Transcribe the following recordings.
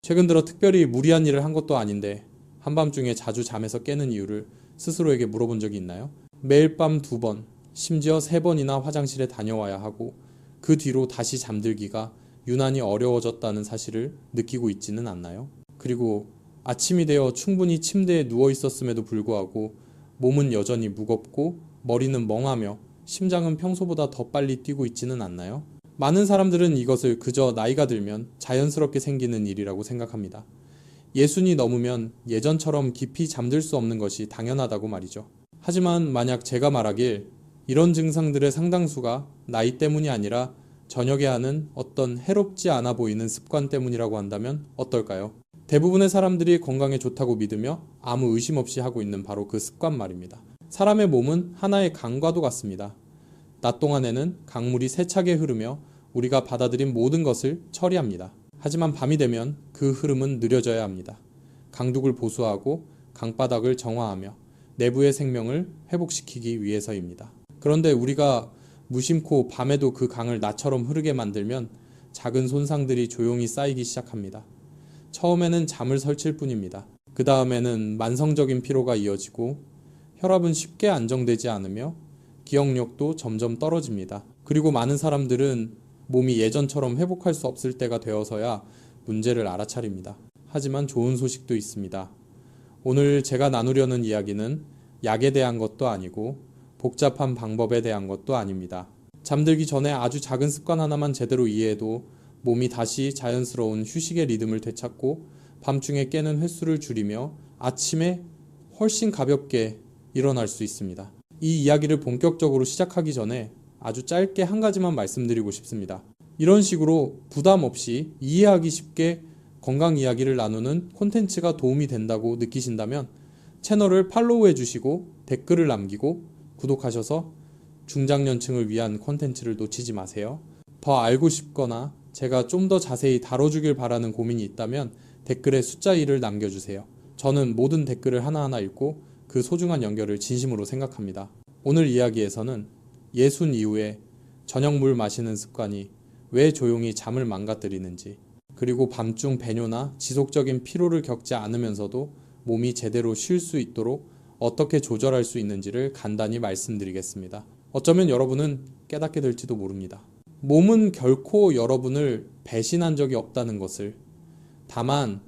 최근 들어 특별히 무리한 일을 한 것도 아닌데 한밤중에 자주 잠에서 깨는 이유를 스스로에게 물어본 적이 있나요? 매일 밤 2번, 심지어 3번이나 화장실에 다녀와야 하고 그 뒤로 다시 잠들기가 유난히 어려워졌다는 사실을 느끼고 있지는 않나요? 그리고 아침이 되어 충분히 침대에 누워 있었음에도 불구하고 몸은 여전히 무겁고 머리는 멍하며 심장은 평소보다 더 빨리 뛰고 있지는 않나요? 많은 사람들은 이것을 그저 나이가 들면 자연스럽게 생기는 일이라고 생각합니다. 예순이 넘으면 예전처럼 깊이 잠들 수 없는 것이 당연하다고 말이죠. 하지만 만약 제가 말하길 이런 증상들의 상당수가 나이 때문이 아니라 저녁에 하는 어떤 해롭지 않아 보이는 습관 때문이라고 한다면 어떨까요? 대부분의 사람들이 건강에 좋다고 믿으며 아무 의심 없이 하고 있는 바로 그 습관 말입니다. 사람의 몸은 하나의 강과도 같습니다. 낮 동안에는 강물이 세차게 흐르며 우리가 받아들인 모든 것을 처리합니다. 하지만 밤이 되면 그 흐름은 느려져야 합니다. 강둑을 보수하고 강바닥을 정화하며 내부의 생명을 회복시키기 위해서입니다. 그런데 우리가 무심코 밤에도 그 강을 나처럼 흐르게 만들면 작은 손상들이 조용히 쌓이기 시작합니다. 처음에는 잠을 설칠 뿐입니다. 그 다음에는 만성적인 피로가 이어지고 혈압은 쉽게 안정되지 않으며 기억력도 점점 떨어집니다. 그리고 많은 사람들은 몸이 예전처럼 회복할 수 없을 때가 되어서야 문제를 알아차립니다. 하지만 좋은 소식도 있습니다. 오늘 제가 나누려는 이야기는 약에 대한 것도 아니고 복잡한 방법에 대한 것도 아닙니다. 잠들기 전에 아주 작은 습관 하나만 제대로 이해해도 몸이 다시 자연스러운 휴식의 리듬을 되찾고 밤중에 깨는 횟수를 줄이며 아침에 훨씬 가볍게 일어날 수 있습니다. 이 이야기를 본격적으로 시작하기 전에 아주 짧게 한 가지만 말씀드리고 싶습니다. 이런 식으로 부담 없이 이해하기 쉽게 건강 이야기를 나누는 콘텐츠가 도움이 된다고 느끼신다면 채널을 팔로우해 주시고 댓글을 남기고 구독하셔서 중장년층을 위한 콘텐츠를 놓치지 마세요. 더 알고 싶거나 제가 좀 더 자세히 다뤄주길 바라는 고민이 있다면 댓글에 숫자 1을 남겨주세요. 저는 모든 댓글을 하나하나 읽고 그 소중한 연결을 진심으로 생각합니다. 오늘 이야기에서는 예순 이후에 저녁 물 마시는 습관이 왜 조용히 잠을 망가뜨리는지, 그리고 밤중 배뇨나 지속적인 피로를 겪지 않으면서도 몸이 제대로 쉴 수 있도록 어떻게 조절할 수 있는지를 간단히 말씀드리겠습니다. 어쩌면 여러분은 깨닫게 될지도 모릅니다. 몸은 결코 여러분을 배신한 적이 없다는 것을, 다만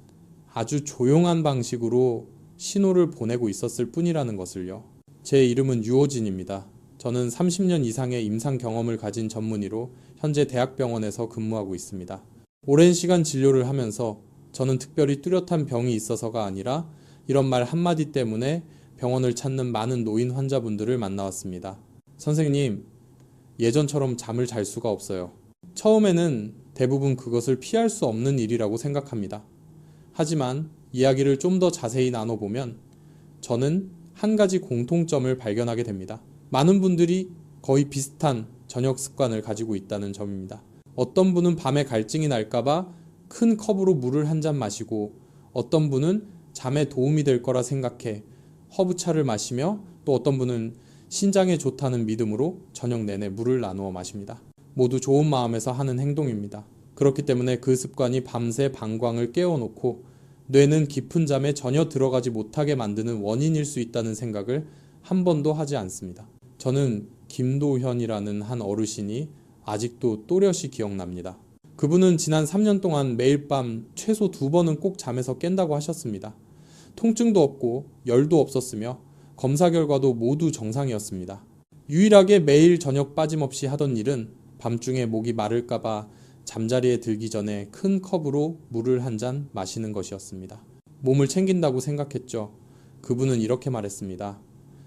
아주 조용한 방식으로 신호를 보내고 있었을 뿐이라는 것을요. 제 이름은 유호진입니다. 저는 30년 이상의 임상 경험을 가진 전문의로 현재 대학병원에서 근무하고 있습니다. 오랜 시간 진료를 하면서 저는 특별히 뚜렷한 병이 있어서가 아니라 이런 말 한마디 때문에 병원을 찾는 많은 노인 환자분들을 만나왔습니다. 선생님, 예전처럼 잠을 잘 수가 없어요. 처음에는 대부분 그것을 피할 수 없는 일이라고 생각합니다. 하지만 이야기를 좀 더 자세히 나눠보면 저는 한 가지 공통점을 발견하게 됩니다. 많은 분들이 거의 비슷한 저녁 습관을 가지고 있다는 점입니다. 어떤 분은 밤에 갈증이 날까봐 큰 컵으로 물을 한 잔 마시고, 어떤 분은 잠에 도움이 될 거라 생각해 허브차를 마시며, 또 어떤 분은 신장에 좋다는 믿음으로 저녁 내내 물을 나누어 마십니다. 모두 좋은 마음에서 하는 행동입니다. 그렇기 때문에 그 습관이 밤새 방광을 깨워놓고 뇌는 깊은 잠에 전혀 들어가지 못하게 만드는 원인일 수 있다는 생각을 한 번도 하지 않습니다. 저는 김도현이라는 한 어르신이 아직도 또렷이 기억납니다. 그분은 지난 3년 동안 매일 밤 최소 2번은 꼭 잠에서 깬다고 하셨습니다. 통증도 없고 열도 없었으며 검사 결과도 모두 정상이었습니다. 유일하게 매일 저녁 빠짐없이 하던 일은 밤중에 목이 마를까봐 잠자리에 들기 전에 큰 컵으로 물을 한 잔 마시는 것이었습니다. 몸을 챙긴다고 생각했죠. 그분은 이렇게 말했습니다.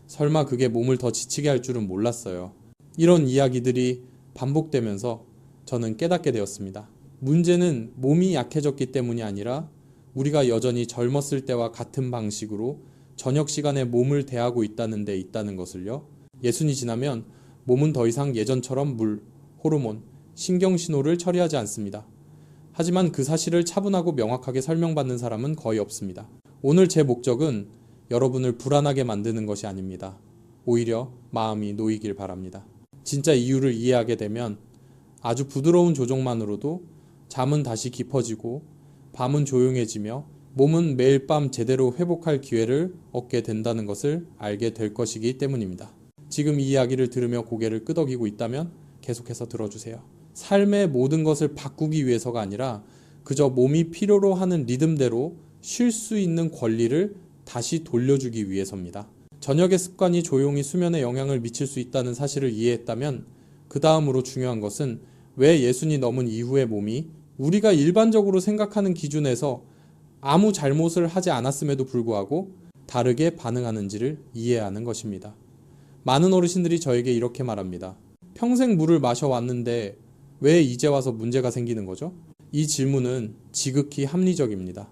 설마 그게 몸을 더 지치게 할 줄은 몰랐어요. 이런 이야기들이 반복되면서 저는 깨닫게 되었습니다. 문제는 몸이 약해졌기 때문이 아니라 우리가 여전히 젊었을 때와 같은 방식으로 저녁 시간에 몸을 대하고 있다는 데 있다는 것을요. 예순이 지나면 몸은 더 이상 예전처럼 물, 호르몬, 신경신호를 처리하지 않습니다. 하지만 그 사실을 차분하고 명확하게 설명받는 사람은 거의 없습니다. 오늘 제 목적은 여러분을 불안하게 만드는 것이 아닙니다. 오히려 마음이 놓이길 바랍니다. 진짜 이유를 이해하게 되면 아주 부드러운 조종만으로도 잠은 다시 깊어지고 밤은 조용해지며 몸은 매일 밤 제대로 회복할 기회를 얻게 된다는 것을 알게 될 것이기 때문입니다. 지금 이 이야기를 들으며 고개를 끄덕이고 있다면 계속해서 들어주세요. 삶의 모든 것을 바꾸기 위해서가 아니라 그저 몸이 필요로 하는 리듬대로 쉴 수 있는 권리를 다시 돌려주기 위해서입니다. 저녁의 습관이 조용히 수면에 영향을 미칠 수 있다는 사실을 이해했다면 그 다음으로 중요한 것은 왜 예순이 넘은 이후의 몸이 우리가 일반적으로 생각하는 기준에서 아무 잘못을 하지 않았음에도 불구하고 다르게 반응하는지를 이해하는 것입니다. 많은 어르신들이 저에게 이렇게 말합니다. 평생 물을 마셔왔는데 왜 이제 와서 문제가 생기는 거죠? 이 질문은 지극히 합리적입니다.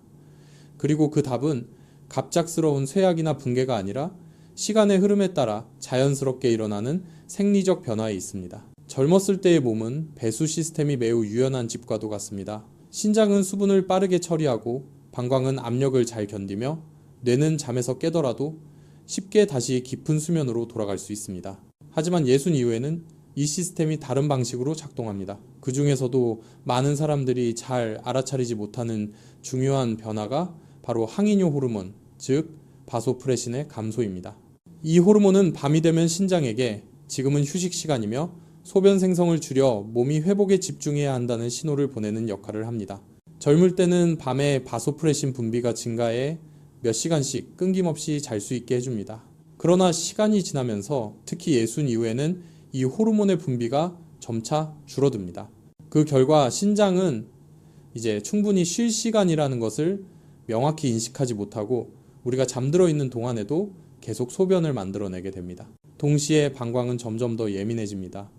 그리고 그 답은 갑작스러운 쇠약이나 붕괴가 아니라 시간의 흐름에 따라 자연스럽게 일어나는 생리적 변화에 있습니다. 젊었을 때의 몸은 배수 시스템이 매우 유연한 집과도 같습니다. 신장은 수분을 빠르게 처리하고 방광은 압력을 잘 견디며 뇌는 잠에서 깨더라도 쉽게 다시 깊은 수면으로 돌아갈 수 있습니다. 하지만 예순 이후에는 이 시스템이 다른 방식으로 작동합니다. 그 중에서도 많은 사람들이 잘 알아차리지 못하는 중요한 변화가 바로 항이뇨 호르몬, 즉 바소프레신의 감소입니다. 이 호르몬은 밤이 되면 신장에게 지금은 휴식 시간이며 소변 생성을 줄여 몸이 회복에 집중해야 한다는 신호를 보내는 역할을 합니다. 젊을 때는 밤에 바소프레신 분비가 증가해 몇 시간씩 끊김없이 잘 수 있게 해줍니다. 그러나 시간이 지나면서 특히 예순 이후에는 이 호르몬의 분비가 점차 줄어듭니다. 그 결과 신장은 이제 충분히 쉴 시간이라는 것을 명확히 인식하지 못하고 우리가 잠들어 있는 동안에도 계속 소변을 만들어내게 됩니다. 동시에 방광은 점점 더 예민해집니다.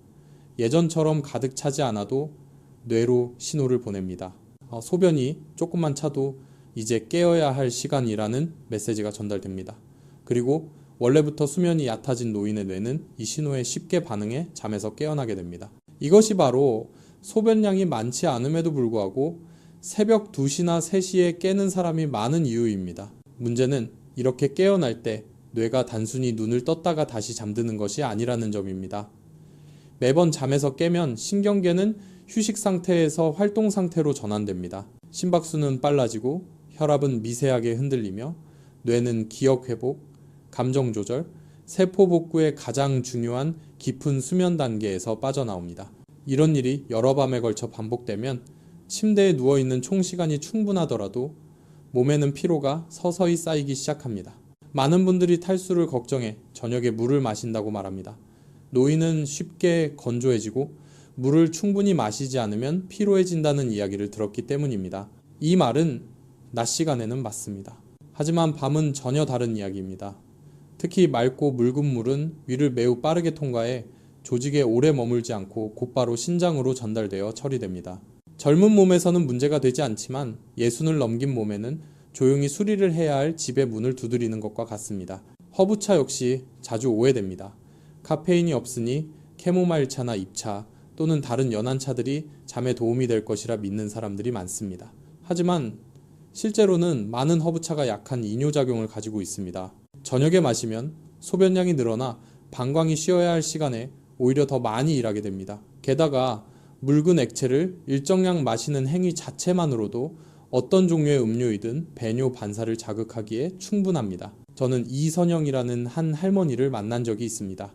예전처럼 가득 차지 않아도 뇌로 신호를 보냅니다. 소변이 조금만 차도 이제 깨어야 할 시간이라는 메시지가 전달됩니다. 그리고 원래부터 수면이 얕아진 노인의 뇌는 이 신호에 쉽게 반응해 잠에서 깨어나게 됩니다. 이것이 바로 소변량이 많지 않음에도 불구하고 새벽 2시나 3시에 깨는 사람이 많은 이유입니다. 문제는 이렇게 깨어날 때 뇌가 단순히 눈을 떴다가 다시 잠드는 것이 아니라는 점입니다. 매번 잠에서 깨면 신경계는 휴식 상태에서 활동 상태로 전환됩니다. 심박수는 빨라지고 혈압은 미세하게 흔들리며 뇌는 기억 회복, 감정 조절, 세포 복구의 가장 중요한 깊은 수면 단계에서 빠져나옵니다. 이런 일이 여러 밤에 걸쳐 반복되면 침대에 누워있는 총 시간이 충분하더라도 몸에는 피로가 서서히 쌓이기 시작합니다. 많은 분들이 탈수를 걱정해 저녁에 물을 마신다고 말합니다. 노인은 쉽게 건조해지고 물을 충분히 마시지 않으면 피로해진다는 이야기를 들었기 때문입니다. 이 말은 낮 시간에는 맞습니다. 하지만 밤은 전혀 다른 이야기입니다. 특히 맑고 묽은 물은 위를 매우 빠르게 통과해 조직에 오래 머물지 않고 곧바로 신장으로 전달되어 처리됩니다. 젊은 몸에서는 문제가 되지 않지만 예순을 넘긴 몸에는 조용히 수리를 해야 할 집의 문을 두드리는 것과 같습니다. 허브차 역시 자주 오해됩니다. 카페인이 없으니 캐모마일차나 잎차 또는 다른 연한 차들이 잠에 도움이 될 것이라 믿는 사람들이 많습니다. 하지만 실제로는 많은 허브차가 약한 이뇨작용을 가지고 있습니다. 저녁에 마시면 소변량이 늘어나 방광이 쉬어야 할 시간에 오히려 더 많이 일하게 됩니다. 게다가 묽은 액체를 일정량 마시는 행위 자체만으로도 어떤 종류의 음료이든 배뇨 반사를 자극하기에 충분합니다. 저는 이선영이라는 한 할머니를 만난 적이 있습니다.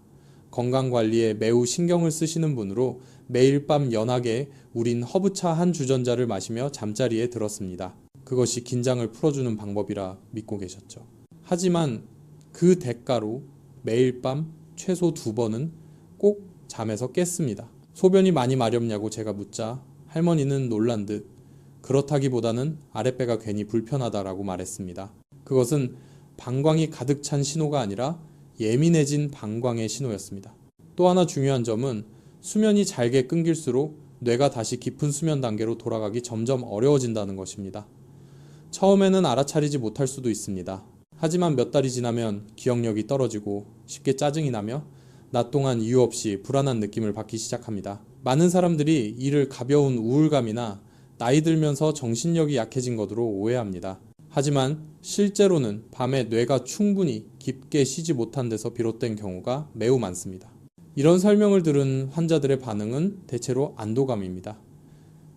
건강관리에 매우 신경을 쓰시는 분으로 매일 밤 연하게 우린 허브차 한 주전자를 마시며 잠자리에 들었습니다. 그것이 긴장을 풀어주는 방법이라 믿고 계셨죠. 하지만 그 대가로 매일 밤 최소 2번은 꼭 잠에서 깼습니다. 소변이 많이 마렵냐고 제가 묻자 할머니는 놀란 듯 그렇다기보다는 아랫배가 괜히 불편하다라고 말했습니다. 그것은 방광이 가득 찬 신호가 아니라 예민해진 방광의 신호였습니다. 또 하나 중요한 점은 수면이 잘게 끊길수록 뇌가 다시 깊은 수면 단계로 돌아가기 점점 어려워진다는 것입니다. 처음에는 알아차리지 못할 수도 있습니다. 하지만 몇 달이 지나면 기억력이 떨어지고 쉽게 짜증이 나며 낮 동안 이유 없이 불안한 느낌을 받기 시작합니다. 많은 사람들이 이를 가벼운 우울감이나 나이 들면서 정신력이 약해진 것으로 오해합니다. 하지만 실제로는 밤에 뇌가 충분히 깊게 쉬지 못한 데서 비롯된 경우가 매우 많습니다. 이런 설명을 들은 환자들의 반응은 대체로 안도감입니다.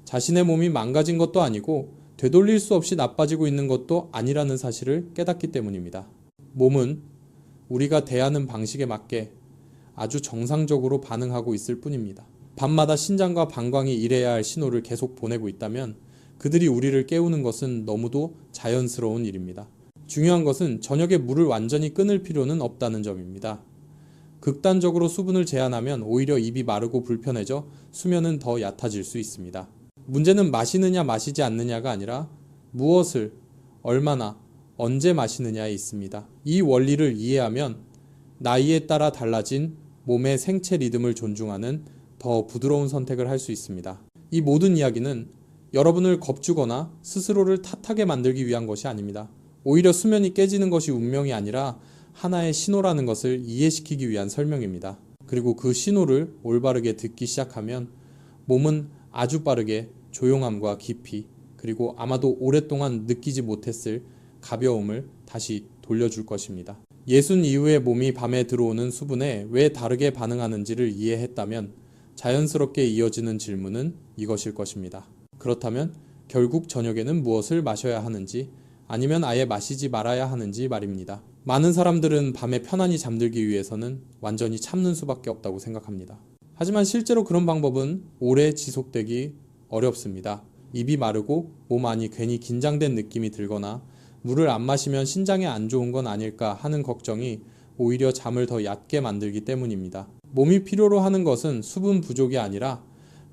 자신의 몸이 망가진 것도 아니고 되돌릴 수 없이 나빠지고 있는 것도 아니라는 사실을 깨닫기 때문입니다. 몸은 우리가 대하는 방식에 맞게 아주 정상적으로 반응하고 있을 뿐입니다. 밤마다 신장과 방광이 일해야 할 신호를 계속 보내고 있다면 그들이 우리를 깨우는 것은 너무도 자연스러운 일입니다. 중요한 것은 저녁에 물을 완전히 끊을 필요는 없다는 점입니다. 극단적으로 수분을 제한하면 오히려 입이 마르고 불편해져 수면은 더 얕아질 수 있습니다. 문제는 마시느냐 마시지 않느냐가 아니라 무엇을, 얼마나, 언제 마시느냐에 있습니다. 이 원리를 이해하면 나이에 따라 달라진 몸의 생체 리듬을 존중하는 더 부드러운 선택을 할 수 있습니다. 이 모든 이야기는 여러분을 겁주거나 스스로를 탓하게 만들기 위한 것이 아닙니다. 오히려 수면이 깨지는 것이 운명이 아니라 하나의 신호라는 것을 이해시키기 위한 설명입니다. 그리고 그 신호를 올바르게 듣기 시작하면 몸은 아주 빠르게 조용함과 깊이, 그리고 아마도 오랫동안 느끼지 못했을 가벼움을 다시 돌려줄 것입니다. 예순 이후의 몸이 밤에 들어오는 수분에 왜 다르게 반응하는지를 이해했다면 자연스럽게 이어지는 질문은 이것일 것입니다. 그렇다면 결국 저녁에는 무엇을 마셔야 하는지, 아니면 아예 마시지 말아야 하는지 말입니다. 많은 사람들은 밤에 편안히 잠들기 위해서는 완전히 참는 수밖에 없다고 생각합니다. 하지만 실제로 그런 방법은 오래 지속되기 어렵습니다. 입이 마르고 몸 안이 괜히 긴장된 느낌이 들거나 물을 안 마시면 신장에 안 좋은 건 아닐까 하는 걱정이 오히려 잠을 더 얕게 만들기 때문입니다. 몸이 필요로 하는 것은 수분 부족이 아니라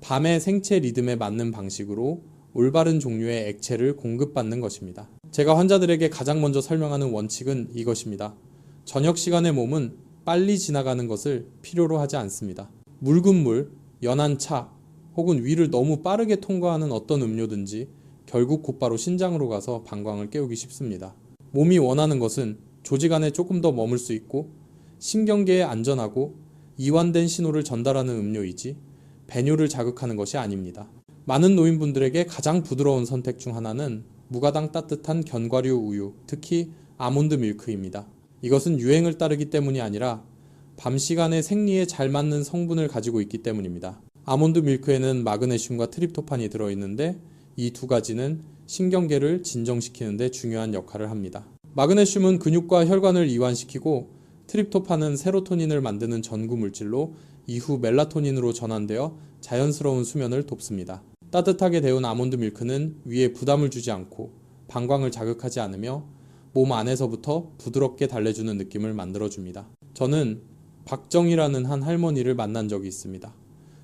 밤의 생체 리듬에 맞는 방식으로 올바른 종류의 액체를 공급받는 것입니다. 제가 환자들에게 가장 먼저 설명하는 원칙은 이것입니다. 저녁 시간의 몸은 빨리 지나가는 것을 필요로 하지 않습니다. 묽은 물, 연한 차, 혹은 위를 너무 빠르게 통과하는 어떤 음료든지 결국 곧바로 신장으로 가서 방광을 깨우기 쉽습니다. 몸이 원하는 것은 조직 안에 조금 더 머물 수 있고 신경계에 안전하고 이완된 신호를 전달하는 음료이지 배뇨를 자극하는 것이 아닙니다. 많은 노인분들에게 가장 부드러운 선택 중 하나는 무가당 따뜻한 견과류 우유, 특히 아몬드 밀크입니다. 이것은 유행을 따르기 때문이 아니라 밤 시간의 생리에 잘 맞는 성분을 가지고 있기 때문입니다. 아몬드 밀크에는 마그네슘과 트립토판이 들어있는데 이 두 가지는 신경계를 진정시키는 데 중요한 역할을 합니다. 마그네슘은 근육과 혈관을 이완시키고 트립토판은 세로토닌을 만드는 전구 물질로 이후 멜라토닌으로 전환되어 자연스러운 수면을 돕습니다. 따뜻하게 데운 아몬드 밀크는 위에 부담을 주지 않고 방광을 자극하지 않으며 몸 안에서부터 부드럽게 달래주는 느낌을 만들어줍니다. 저는 박정희라는 한 할머니를 만난 적이 있습니다.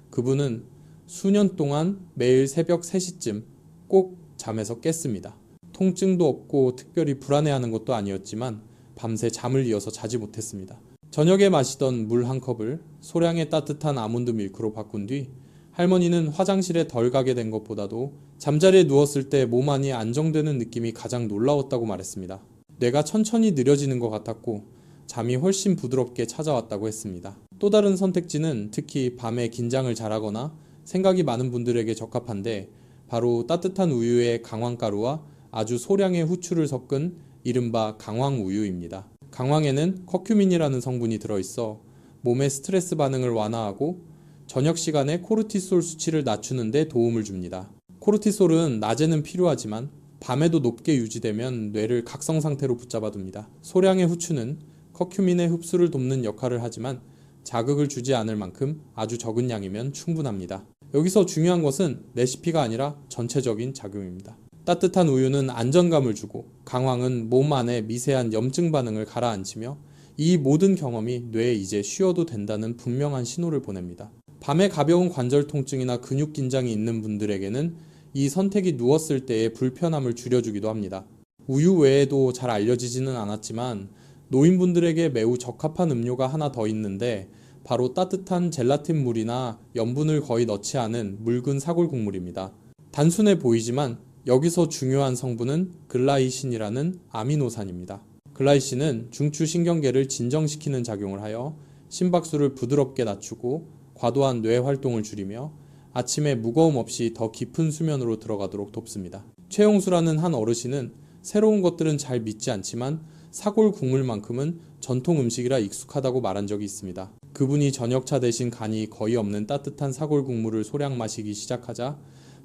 그분은 수년 동안 매일 새벽 3시쯤 꼭 잠에서 깼습니다. 통증도 없고 특별히 불안해하는 것도 아니었지만 밤새 잠을 이어서 자지 못했습니다. 저녁에 마시던 물 한 컵을 소량의 따뜻한 아몬드 밀크로 바꾼 뒤 할머니는 화장실에 덜 가게 된 것보다도 잠자리에 누웠을 때 몸 안이 안정되는 느낌이 가장 놀라웠다고 말했습니다. 뇌가 천천히 느려지는 것 같았고 잠이 훨씬 부드럽게 찾아왔다고 했습니다. 또 다른 선택지는 특히 밤에 긴장을 잘하거나 생각이 많은 분들에게 적합한데 바로 따뜻한 우유에 강황가루와 아주 소량의 후추를 섞은 이른바 강황우유입니다. 강황에는 커큐민이라는 성분이 들어있어 몸의 스트레스 반응을 완화하고 저녁 시간에 코르티솔 수치를 낮추는 데 도움을 줍니다. 코르티솔은 낮에는 필요하지만 밤에도 높게 유지되면 뇌를 각성 상태로 붙잡아둡니다. 소량의 후추는 커큐민의 흡수를 돕는 역할을 하지만 자극을 주지 않을 만큼 아주 적은 양이면 충분합니다. 여기서 중요한 것은 레시피가 아니라 전체적인 작용입니다. 따뜻한 우유는 안정감을 주고 강황은 몸 안에 미세한 염증 반응을 가라앉히며 이 모든 경험이 뇌에 이제 쉬어도 된다는 분명한 신호를 보냅니다. 밤에 가벼운 관절 통증이나 근육 긴장이 있는 분들에게는 이 선택이 누웠을 때의 불편함을 줄여주기도 합니다. 우유 외에도 잘 알려지지는 않았지만 노인분들에게 매우 적합한 음료가 하나 더 있는데 바로 따뜻한 젤라틴 물이나 염분을 거의 넣지 않은 묽은 사골 국물입니다. 단순해 보이지만 여기서 중요한 성분은 글라이신이라는 아미노산입니다. 글라이신은 중추신경계를 진정시키는 작용을 하여 심박수를 부드럽게 낮추고 과도한 뇌 활동을 줄이며 아침에 무거움 없이 더 깊은 수면으로 들어가도록 돕습니다. 최용수라는 한 어르신은 새로운 것들은 잘 믿지 않지만 사골 국물만큼은 전통 음식이라 익숙하다고 말한 적이 있습니다. 그분이 저녁차 대신 간이 거의 없는 따뜻한 사골 국물을 소량 마시기 시작하자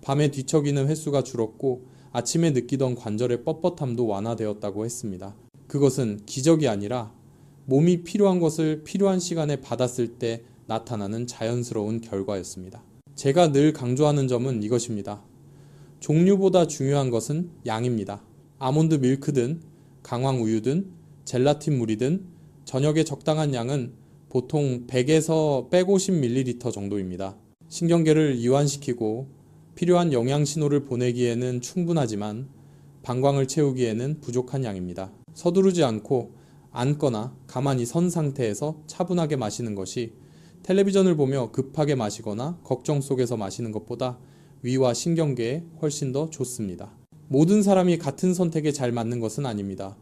밤에 뒤척이는 횟수가 줄었고 아침에 느끼던 관절의 뻣뻣함도 완화되었다고 했습니다. 그것은 기적이 아니라 몸이 필요한 것을 필요한 시간에 받았을 때 나타나는 자연스러운 결과였습니다. 제가 늘 강조하는 점은 이것입니다. 종류보다 중요한 것은 양입니다. 아몬드 밀크든 강황 우유든 젤라틴 물이든 저녁에 적당한 양은 보통 100에서 150ml 정도입니다. 신경계를 이완시키고 필요한 영양 신호를 보내기에는 충분하지만 방광을 채우기에는 부족한 양입니다. 서두르지 않고 앉거나 가만히 선 상태에서 차분하게 마시는 것이 텔레비전을 보며 급하게 마시거나 걱정 속에서 마시는 것보다 위와 신경계에 훨씬 더 좋습니다. 모든 사람이 같은 선택에 잘 맞는 것은 아닙니다.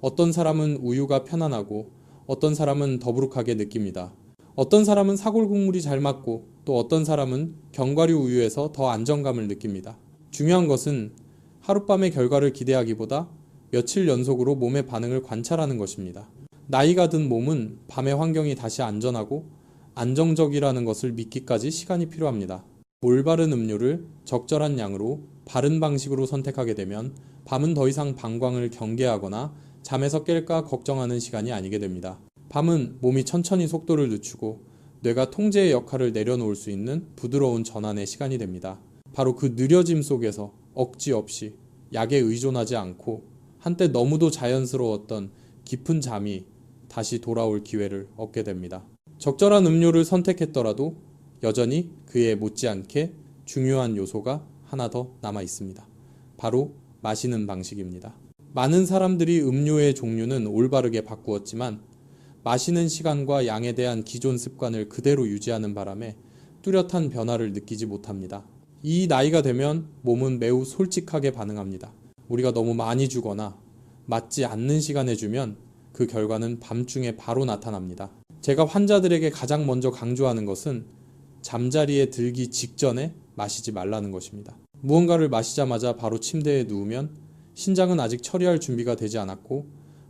어떤 사람은 우유가 편안하고 어떤 사람은 더부룩하게 느낍니다. 어떤 사람은 사골 국물이 잘 맞고 또 어떤 사람은 견과류 우유에서 더 안정감을 느낍니다. 중요한 것은 하룻밤의 결과를 기대하기보다 며칠 연속으로 몸의 반응을 관찰하는 것입니다. 나이가 든 몸은 밤의 환경이 다시 안전하고 안정적이라는 것을 믿기까지 시간이 필요합니다. 올바른 음료를 적절한 양으로 바른 방식으로 선택하게 되면 밤은 더 이상 방광을 경계하거나 잠에서 깰까 걱정하는 시간이 아니게 됩니다. 밤은 몸이 천천히 속도를 늦추고 뇌가 통제의 역할을 내려놓을 수 있는 부드러운 전환의 시간이 됩니다. 바로 그 느려짐 속에서 억지 없이 약에 의존하지 않고 한때 너무도 자연스러웠던 깊은 잠이 다시 돌아올 기회를 얻게 됩니다. 적절한 음료를 선택했더라도 여전히 그에 못지않게 중요한 요소가 하나 더 남아 있습니다. 바로 마시는 방식입니다. 많은 사람들이 음료의 종류는 올바르게 바꾸었지만 마시는 시간과 양에 대한 기존 습관을 그대로 유지하는 바람에 뚜렷한 변화를 느끼지 못합니다. 이 나이가 되면 몸은 매우 솔직하게 반응합니다. 우리가 너무 많이 주거나 맞지 않는 시간에 주면 그 결과는 밤중에 바로 나타납니다. 제가 환자들에게 가장 먼저 강조하는 것은 잠자리에 들기 직전에 마시지 말라는 것입니다. 무언가를 마시자마자 바로 침대에 누우면 신장은 아직 처리할 준비가 되지 않았고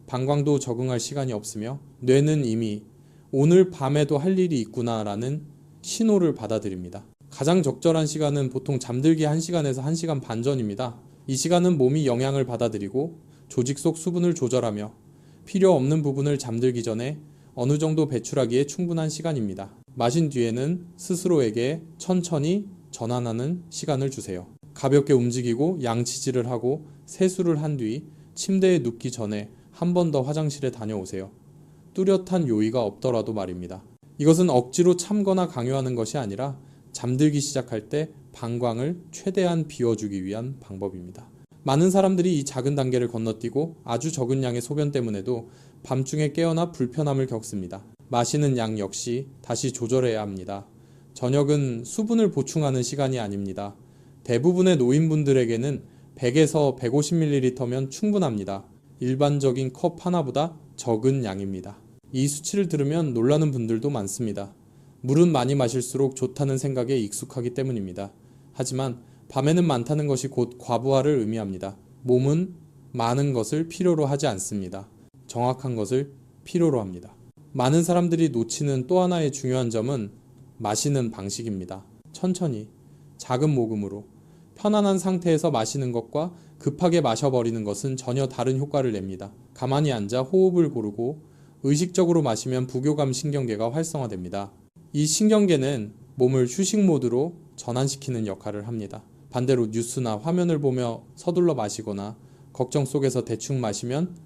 방광도 적응할 시간이 없으며 뇌는 이미 오늘 밤에도 할 일이 있구나라는 신호를 받아들입니다. 가장 적절한 시간은 보통 잠들기 1시간에서 1시간 반 전입니다. 이 시간은 몸이 영양을 받아들이고 조직 속 수분을 조절하며 필요 없는 부분을 잠들기 전에 어느 정도 배출하기에 충분한 시간입니다. 마신 뒤에는 스스로에게 천천히 전환하는 시간을 주세요. 가볍게 움직이고 양치질을 하고 세수를 한 뒤 침대에 눕기 전에 한 번 더 화장실에 다녀오세요. 뚜렷한 요의가 없더라도 말입니다. 이것은 억지로 참거나 강요하는 것이 아니라 잠들기 시작할 때 방광을 최대한 비워주기 위한 방법입니다. 많은 사람들이 이 작은 단계를 건너뛰고 아주 적은 양의 소변 때문에도 밤중에 깨어나 불편함을 겪습니다. 마시는 양 역시 다시 조절해야 합니다. 저녁은 수분을 보충하는 시간이 아닙니다. 대부분의 노인분들에게는 100에서 150ml면 충분합니다. 일반적인 컵 하나보다 적은 양입니다. 이 수치를 들으면 놀라는 분들도 많습니다. 물은 많이 마실수록 좋다는 생각에 익숙하기 때문입니다. 하지만 밤에는 많다는 것이 곧 과부하를 의미합니다. 몸은 많은 것을 필요로 하지 않습니다. 정확한 것을 필요로 합니다. 많은 사람들이 놓치는 또 하나의 중요한 점은 마시는 방식입니다. 천천히, 작은 모금으로, 편안한 상태에서 마시는 것과 급하게 마셔버리는 것은 전혀 다른 효과를 냅니다. 가만히 앉아 호흡을 고르고 의식적으로 마시면 부교감 신경계가 활성화됩니다. 이 신경계는 몸을 휴식 모드로 전환시키는 역할을 합니다. 반대로 뉴스나 화면을 보며 서둘러 마시거나 걱정 속에서 대충 마시면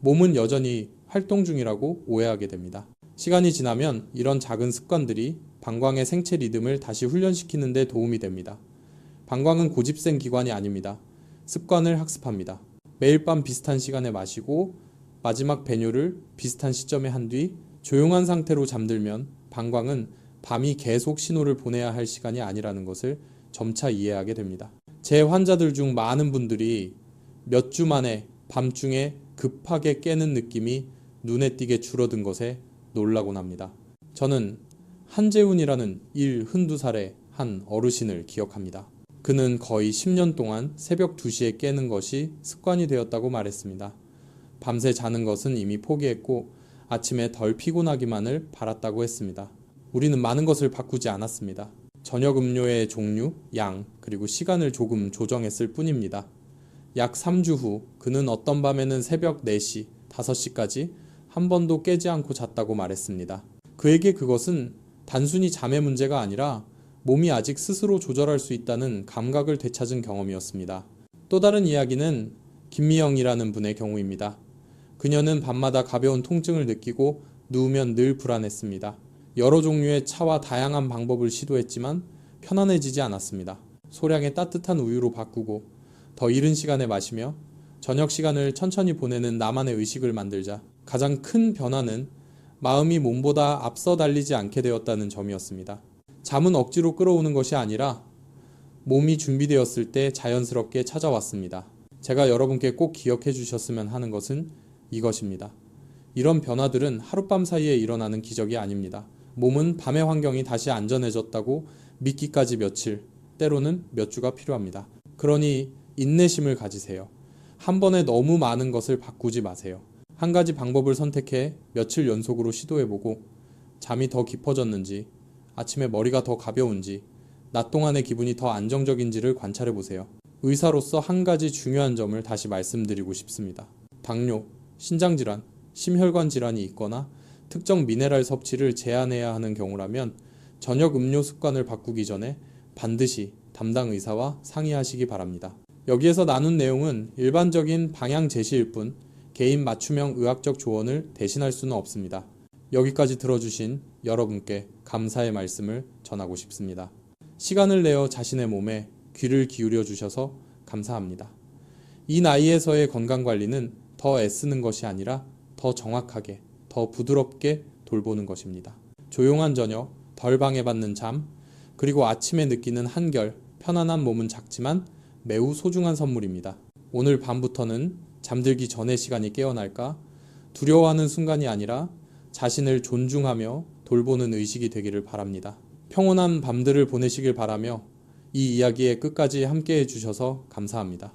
몸은 여전히 활동 중이라고 오해하게 됩니다. 시간이 지나면 이런 작은 습관들이 방광의 생체 리듬을 다시 훈련시키는 데 도움이 됩니다. 방광은 고집센 기관이 아닙니다. 습관을 학습합니다. 매일 밤 비슷한 시간에 마시고 마지막 배뇨를 비슷한 시점에 한 뒤 조용한 상태로 잠들면 방광은 밤이 계속 신호를 보내야 할 시간이 아니라는 것을 점차 이해하게 됩니다. 제 환자들 중 많은 분들이 몇 주 만에 밤중에 급하게 깨는 느낌이 눈에 띄게 줄어든 것에 놀라곤 합니다. 저는 한재훈이라는 72살의 한 어르신을 기억합니다. 그는 거의 10년 동안 새벽 2시에 깨는 것이 습관이 되었다고 말했습니다. 밤새 자는 것은 이미 포기했고 아침에 덜 피곤하기만을 바랐다고 했습니다. 우리는 많은 것을 바꾸지 않았습니다. 저녁 음료의 종류, 양, 그리고 시간을 조금 조정했을 뿐입니다. 약 3주 후 그는 어떤 밤에는 새벽 4시, 5시까지 한 번도 깨지 않고 잤다고 말했습니다. 그에게 그것은 단순히 잠의 문제가 아니라 몸이 아직 스스로 조절할 수 있다는 감각을 되찾은 경험이었습니다. 또 다른 이야기는 김미영이라는 분의 경우입니다. 그녀는 밤마다 가벼운 통증을 느끼고 누우면 늘 불안했습니다. 여러 종류의 차와 다양한 방법을 시도했지만 편안해지지 않았습니다. 소량의 따뜻한 우유로 바꾸고 더 이른 시간에 마시며 저녁 시간을 천천히 보내는 나만의 의식을 만들자. 가장 큰 변화는 마음이 몸보다 앞서 달리지 않게 되었다는 점이었습니다. 잠은 억지로 끌어오는 것이 아니라 몸이 준비되었을 때 자연스럽게 찾아왔습니다. 제가 여러분께 꼭 기억해 주셨으면 하는 것은 이것입니다. 이런 변화들은 하룻밤 사이에 일어나는 기적이 아닙니다. 몸은 밤의 환경이 다시 안전해졌다고 믿기까지 며칠, 때로는 몇 주가 필요합니다. 그러니 인내심을 가지세요. 한 번에 너무 많은 것을 바꾸지 마세요. 한 가지 방법을 선택해 며칠 연속으로 시도해보고 잠이 더 깊어졌는지, 아침에 머리가 더 가벼운지, 낮 동안의 기분이 더 안정적인지를 관찰해보세요. 의사로서 한 가지 중요한 점을 다시 말씀드리고 싶습니다. 당뇨, 신장질환, 심혈관 질환이 있거나 특정 미네랄 섭취를 제한해야 하는 경우라면 저녁 음료 습관을 바꾸기 전에 반드시 담당 의사와 상의하시기 바랍니다. 여기에서 나눈 내용은 일반적인 방향 제시일 뿐 개인 맞춤형 의학적 조언을 대신할 수는 없습니다. 여기까지 들어주신 여러분께 감사의 말씀을 전하고 싶습니다. 시간을 내어 자신의 몸에 귀를 기울여 주셔서 감사합니다. 이 나이에서의 건강관리는 더 애쓰는 것이 아니라 더 정확하게, 더 부드럽게 돌보는 것입니다. 조용한 저녁, 덜 방해받는 잠, 그리고 아침에 느끼는 한결 편안한 몸은 작지만 매우 소중한 선물입니다. 오늘 밤부터는 잠들기 전의 시간이 깨어날까? 두려워하는 순간이 아니라 자신을 존중하며 돌보는 의식이 되기를 바랍니다. 평온한 밤들을 보내시길 바라며 이 이야기의 끝까지 함께해 주셔서 감사합니다.